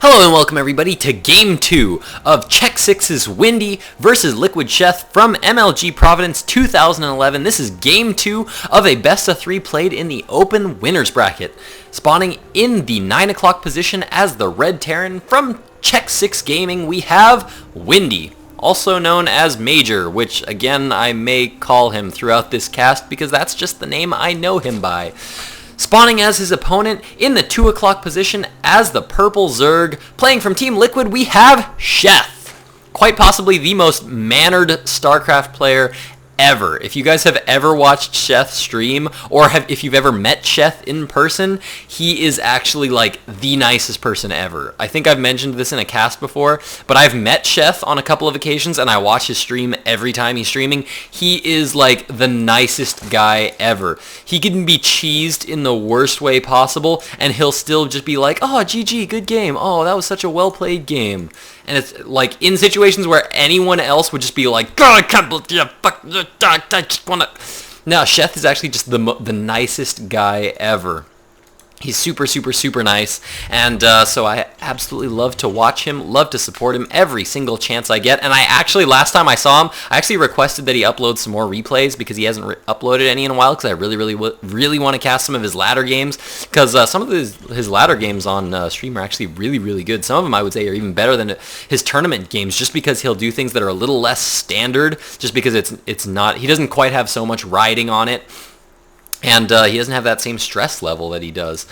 Hello and welcome everybody to Game 2 of Check6's Windy versus LiquidSheth from MLG Providence 2011. This is Game 2 of a best of 3 played in the open winners bracket. Spawning in the 9 o'clock position as the Red Terran from Check6 Gaming, we have Windy, also known as MajOr, which again I may call him throughout this cast because that's just the name I know him by. Spawning as his opponent in the 2 o'clock position as the Purple Zerg. Playing from Team Liquid, we have Sheth. Quite possibly the most mannered StarCraft player ever. If you guys have ever watched Sheth stream, or if you've ever met Sheth in person, he is actually like the nicest person ever. I think I've mentioned this in a cast before, but I've met Sheth on a couple of occasions and I watch his stream every time he's streaming. He is like the nicest guy ever. He can be cheesed in the worst way possible and he'll still just be like, oh, GG, good game. Oh, that was such a well-played game. And it's like in situations where anyone else would just be like, God, I can't believe you, fuck, I just wanna. No, Sheth is actually just the nicest guy ever. He's super, super, super nice, and so I absolutely love to watch him, love to support him every single chance I get. And I actually, last time I saw him, I actually requested that he upload some more replays because he hasn't uploaded any in a while because I really want to cast some of his ladder games because some of his ladder games on stream are actually really, really good. Some of them I would say are even better than his tournament games just because he'll do things that are a little less standard just because it's not, he doesn't quite have so much riding on it. And he doesn't have that same stress level that he does.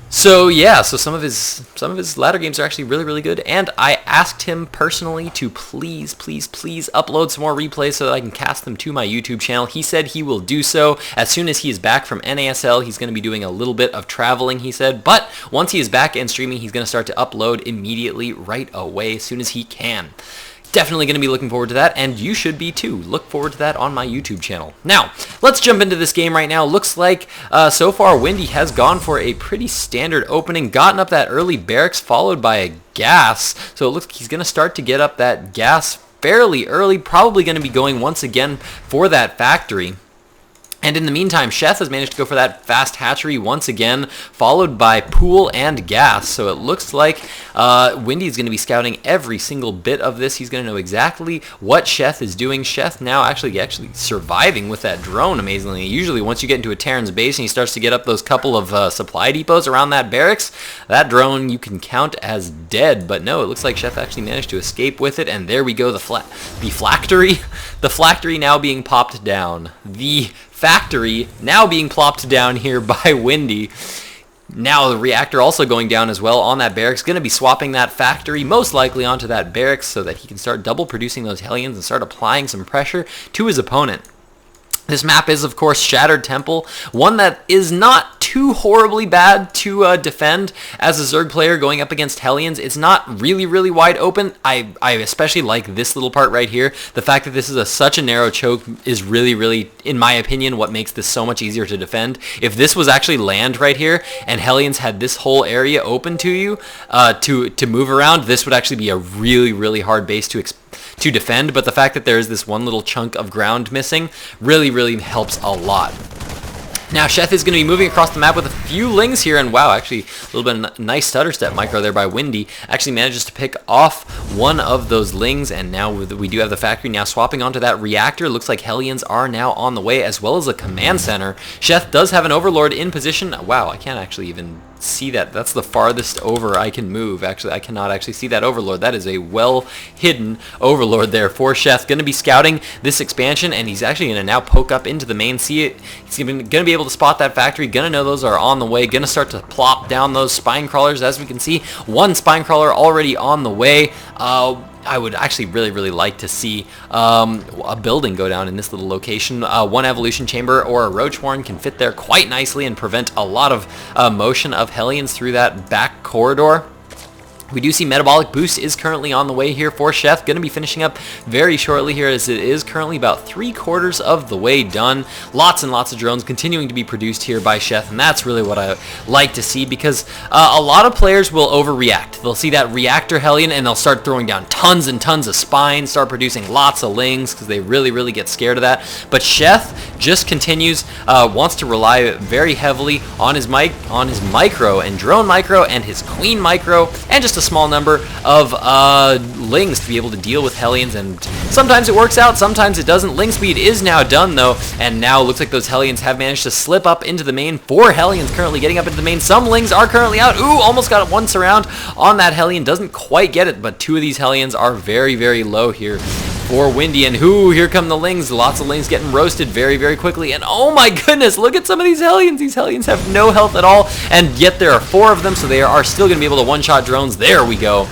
So yeah, so some of his ladder games are actually really, really good. And I asked him personally to please upload some more replays so that I can cast them to my YouTube channel. He said he will do so as soon as he is back from NASL. He's going to be doing a little bit of traveling, he said. But once he is back and streaming, he's going to start to upload immediately, right away, as soon as he can. Definitely going to be looking forward to that, and you should be too. Look forward to that on my YouTube channel. Now, let's jump into this game right now. Looks like so far Windy has gone for a pretty standard opening, gotten up that early barracks followed by a gas. So it looks like he's going to start to get up that gas fairly early, probably going to be going once again for that factory. And in the meantime, Sheth has managed to go for that fast hatchery once again, followed by pool and gas. So it looks like Windy is going to be scouting every single bit of this. He's going to know exactly what Sheth is doing. Sheth now actually surviving with that drone, amazingly. Usually once you get into a Terran's base and he starts to get up those couple of supply depots around that barracks, that drone you can count as dead. But no, it looks like Sheth actually managed to escape with it. And there we go, the flactory. The flactory now being popped down. The factory now being plopped down here by Windy. Now the reactor also going down as well on that barracks. Going to be swapping that factory most likely onto that barracks so that he can start double producing those Hellions and start applying some pressure to his opponent. This map is, of course, Shattered Temple, one that is not too horribly bad to defend as a Zerg player going up against Hellions. It's not really, really wide open. I especially like this little part right here. The fact that this is such a narrow choke is really, really, in my opinion, what makes this so much easier to defend. If this was actually land right here and Hellions had this whole area open to you to move around, this would actually be a really, really hard base to defend, but the fact that there is this one little chunk of ground missing really, really helps a lot. Now Sheth is going to be moving across the map with a few lings here, and wow, actually a little bit of nice stutter step micro there by Windy. Actually manages to pick off one of those lings, and now we do have the factory now swapping onto that reactor. Looks like Hellions are now on the way, as well as a command center. Sheth does have an overlord in position. Wow, I can't actually even see that. That's the farthest over I can move. Actually, I cannot actually see that overlord. That is a well hidden overlord there for Sheth. Going to be scouting this expansion, and he's actually going to now poke up into the main. See it. He's going to be able to spot that factory. Going to know those are on the way. Going to start to plop down those spine crawlers. As we can see, one spine crawler already on the way. I would actually really like to see a building go down in this little location. One evolution chamber or a roach horn can fit there quite nicely and prevent a lot of motion of Hellions through that back corridor. We do see Metabolic Boost is currently on the way here for Sheth. Going to be finishing up very shortly here, as it is currently about 3/4 of the way done. Lots and lots of drones continuing to be produced here by Sheth, and that's really what I like to see, because a lot of players will overreact. They'll see that reactor Hellion and they'll start throwing down tons and tons of spines, start producing lots of lings because they really get scared of that. But Sheth just continues, wants to rely very heavily on his micro and drone micro and his queen micro, and just a small number of Lings to be able to deal with Hellions, and sometimes it works out, sometimes it doesn't. Ling speed is now done though, and now it looks like those Hellions have managed to slip up into the main. 4 Hellions currently getting up into the main. Some Lings are currently out. Ooh, almost got one surround on that Hellion. Doesn't quite get it, but 2 of these Hellions are very, very low here for Windy, and here come the Lings. Lots of Lings getting roasted very, very quickly, and oh my goodness, look at some of these Hellions. These Hellions have no health at all, and yet there are 4 of them, so they are still going to be able to one-shot drones. There we go.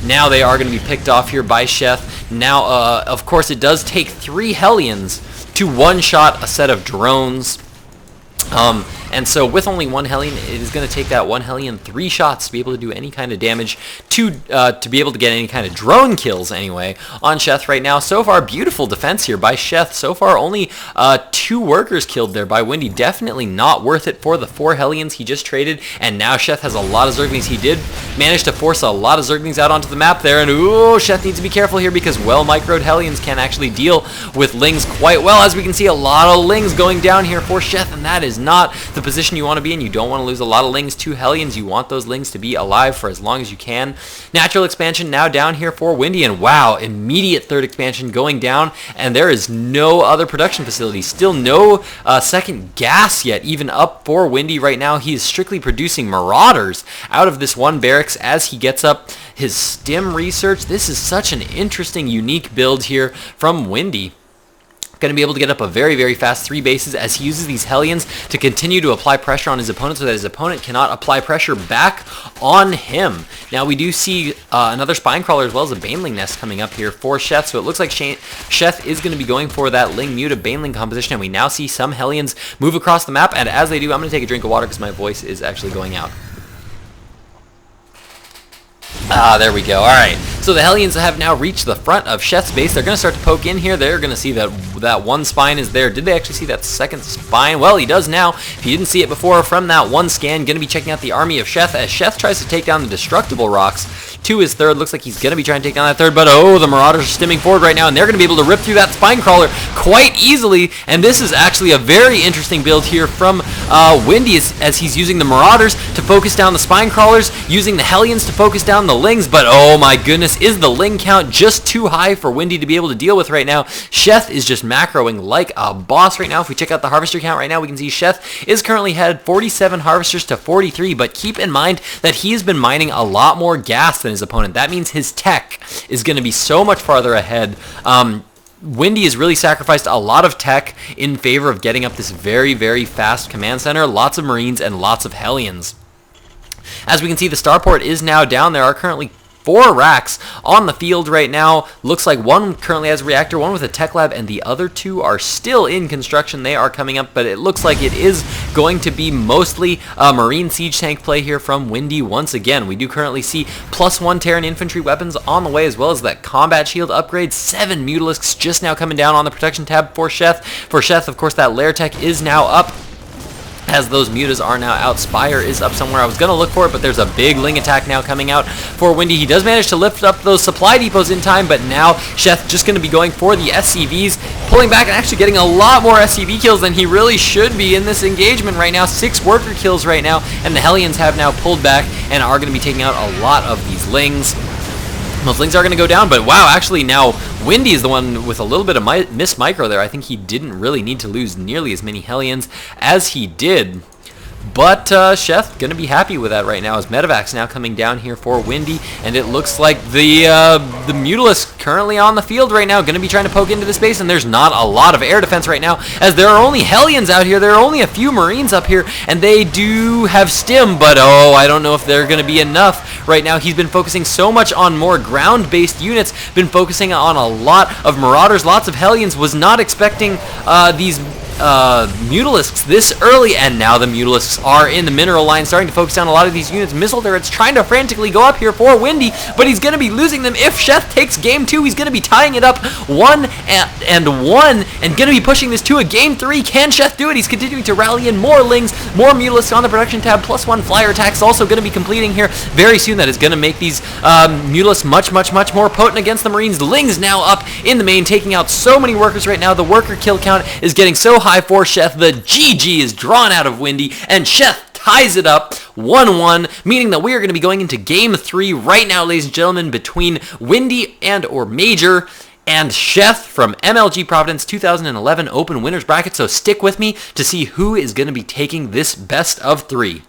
Now they are going to be picked off here by Sheth. Now, of course, it does take 3 Hellions to one-shot a set of drones. And so with only 1 Hellion, it is going to take that 1 Hellion 3 shots to be able to do any kind of damage, to be able to get any kind of drone kills anyway on Sheth right now. So far, beautiful defense here by Sheth. So far, only 2 workers killed there by Windy. Definitely not worth it for the 4 Hellions he just traded, and now Sheth has a lot of Zerglings. He did manage to force a lot of Zerglings out onto the map there, and ooh, Sheth needs to be careful here because well-microed Hellions can actually deal with Lings quite well. As we can see, a lot of Lings going down here for Sheth, and that is not the position you want to be in. You don't want to lose a lot of Lings to Hellions. You want those Lings to be alive for as long as you can. Natural expansion now down here for Windy, and wow, immediate 3rd expansion going down, and there is no other production facility. Still no second gas yet even up for Windy right now. He is strictly producing Marauders out of this 1 barracks as he gets up his stim research. This is such an interesting, unique build here from Windy. Going to be able to get up a very, very fast 3 bases as he uses these Hellions to continue to apply pressure on his opponent so that his opponent cannot apply pressure back on him. Now we do see another Spine Crawler as well as a Baneling Nest coming up here for Sheth, so it looks like Sheth is going to be going for that Ling Muta Baneling composition, and we now see some Hellions move across the map, and as they do, I'm going to take a drink of water because my voice is actually going out. There we go. Alright, so the Hellions have now reached the front of Sheth's base. They're going to start to poke in here. They're going to see that that 1 spine is there. Did they actually see that 2nd spine? Well, he does now. If he didn't see it before from that 1 scan, going to be checking out the army of Sheth as Sheth tries to take down the destructible rocks to his 3rd. Looks like he's going to be trying to take down that 3rd, but oh, the Marauders are stimming forward right now, and they're going to be able to rip through that Spine Crawler quite easily, and this is actually a very interesting build here from Windy as he's using the Marauders to focus down the Spine Crawlers, using the Hellions to focus down the Lings, but oh my goodness, is the Ling count just too high for Windy to be able to deal with right now? Sheth is just macroing like a boss right now. If we check out the Harvester count right now, we can see Sheth is currently had 47 Harvesters to 43, but keep in mind that he has been mining a lot more gas than his opponent. That means his tech is going to be so much farther ahead. Windy has really sacrificed a lot of tech in favor of getting up this very, very fast command center. Lots of Marines and lots of Hellions. As we can see, the starport is now down. There are currently 4 racks on the field right now. Looks like 1 currently has a reactor, 1 with a tech lab, and the other 2 are still in construction. They are coming up, but it looks like it is going to be mostly a Marine siege tank play here from Windy once again. We do currently see +1 Terran infantry weapons on the way, as well as that combat shield upgrade. 7 Mutalisks just now coming down on the protection tab for Sheth. For Sheth, of course, that lair tech is now up, as those Mutas are now out. Spire is up somewhere. I was going to look for it, but there's a big Ling attack now coming out for Windy. He does manage to lift up those supply depots in time, but now Sheth just going to be going for the SCVs, pulling back and actually getting a lot more SCV kills than he really should be in this engagement right now. 6 worker kills right now, and the Hellions have now pulled back and are going to be taking out a lot of these Lings. Those Lings are going to go down, but wow, actually now Windy is the one with a little bit of miss micro there. I think he didn't really need to lose nearly as many Hellions as he did. But Sheth going to be happy with that right now as Medevac's now coming down here for Windy, and it looks like the Mutalisk currently on the field right now going to be trying to poke into the space, and there's not a lot of air defense right now as there are only Hellions out here. There are only a few Marines up here, and they do have stim, but oh, I don't know if they're going to be enough right now. He's been focusing so much on more ground-based units, been focusing on a lot of Marauders, lots of Hellions, was not expecting these Mutalisks this early, and now the Mutalisks are in the mineral line, starting to focus down a lot of these units. Missile turrets trying to frantically go up here for Windy, but he's going to be losing them. If Sheth takes game 2, he's going to be tying it up 1-1 and going to be pushing this to a game 3. Can Sheth do it? He's continuing to rally in more Lings, more Mutalisks on the production tab, +1 flyer attacks also going to be completing here very soon. That is going to make these Mutalisks much more potent against the Marines. Lings now up in the main, taking out so many workers right now. The worker kill count is getting so high for Sheth. The GG is drawn out of Windy, and Sheth ties it up 1-1, meaning that we are going to be going into Game 3 right now, ladies and gentlemen, between Windy and/or MajOr and Sheth from MLG Providence 2011 Open Winners Bracket. So stick with me to see who is going to be taking this best of 3.